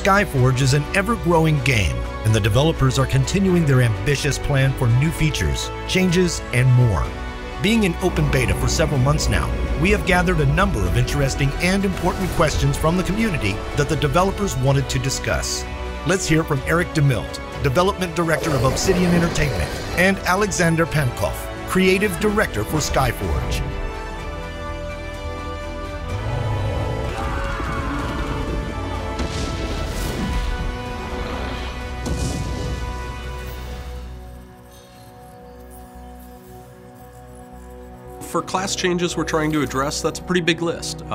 Skyforge is an ever-growing game, and the developers are continuing their ambitious plan for new features, changes, and more. Being in open beta for several months now, we have gathered a number of interesting and important questions from the community that the developers wanted to discuss. Let's hear from Eric DeMilt, Development Director of Obsidian Entertainment, and Alexander Pankov, Creative Director for Skyforge. For class changes we're trying to address, that's a pretty big list.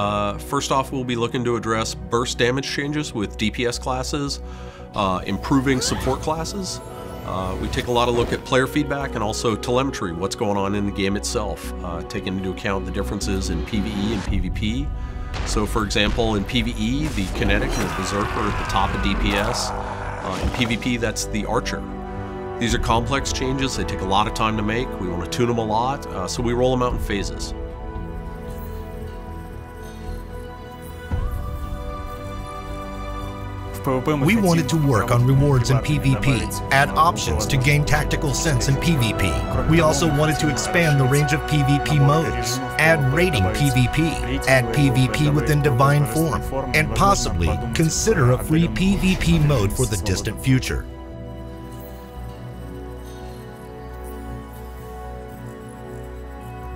First off, we'll be looking to address burst damage changes with DPS classes, improving support classes. We take a lot of look at player feedback and also telemetry, what's going on in the game itself, taking into account the differences in PvE and PvP. So for example, in PvE, the Kinetic and the Berserker at the top of DPS. In PvP, that's the Archer. These are complex changes, they take a lot of time to make, we want to tune them a lot, so we roll them out in phases. We wanted to work on rewards in PvP, add options to gain tactical sense in PvP. We also wanted to expand the range of PvP modes, add raiding PvP, add PvP within Divine Form, and possibly consider a free PvP mode for the distant future.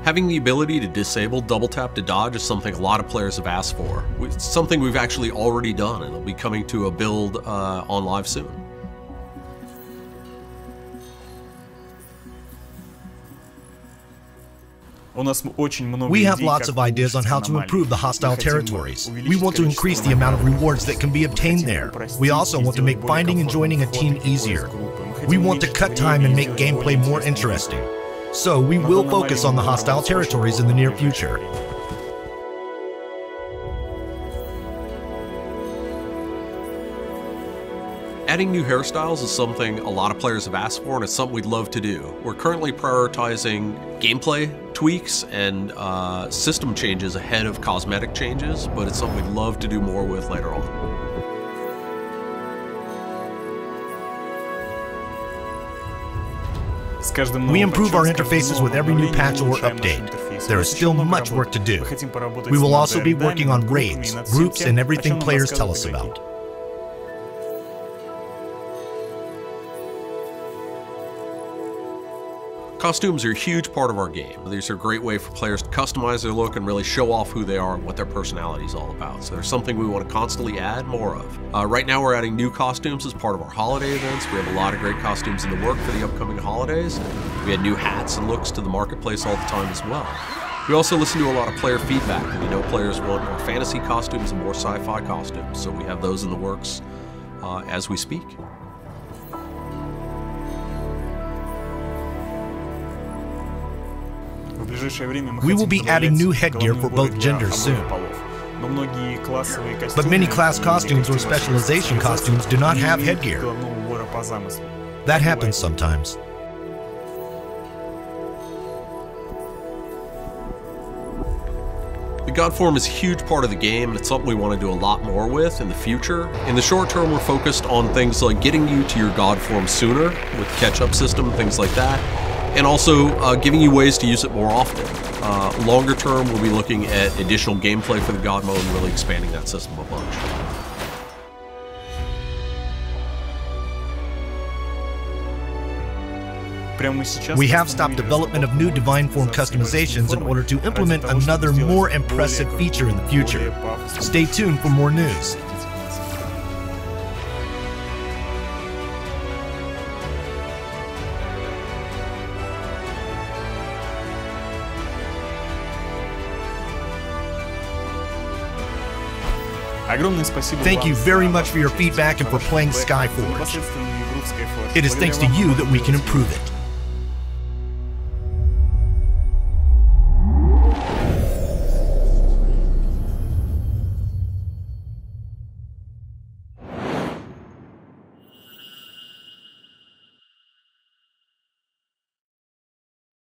Having the ability to disable double tap to dodge is something a lot of players have asked for. It's something we've actually already done, and it'll be coming to a build on live soon. We have lots of ideas on how to improve the hostile territories. We want to increase the amount of rewards that can be obtained there. We also want to make finding and joining a team easier. We want to cut time and make gameplay more interesting. So we will focus on the hostile territories in the near future. Adding new hairstyles is something a lot of players have asked for, and it's something we'd love to do. We're currently prioritizing gameplay tweaks and system changes ahead of cosmetic changes, but it's something we'd love to do more with later on. We improve our interfaces with every new patch or update. There is still much work to do. We will also be working on raids, groups, and everything players tell us about. Costumes are a huge part of our game. These are a great way for players to customize their look and really show off who they are and what their personality is all about. So there's something we want to constantly add more of. Right now we're adding new costumes as part of our holiday events. We have a lot of great costumes in the work for the upcoming holidays. We add new hats and looks to the marketplace all the time as well. We also listen to a lot of player feedback, and we know players want more fantasy costumes and more sci-fi costumes. So we have those in the works as we speak. We will be adding new headgear for both genders soon. But many class costumes or specialization costumes do not have headgear. That happens sometimes. The God form is a huge part of the game, and it's something we want to do a lot more with in the future. In the short term, we're focused on things like getting you to your God form sooner with the catch-up system, things like that, and also giving you ways to use it more often. Longer term, we'll be looking at additional gameplay for the God mode and really expanding that system a bunch. We have stopped development of new Divine Form customizations in order to implement another more impressive feature in the future. Stay tuned for more news. Thank you very much for your feedback and for playing Skyforge. It is thanks to you that we can improve it.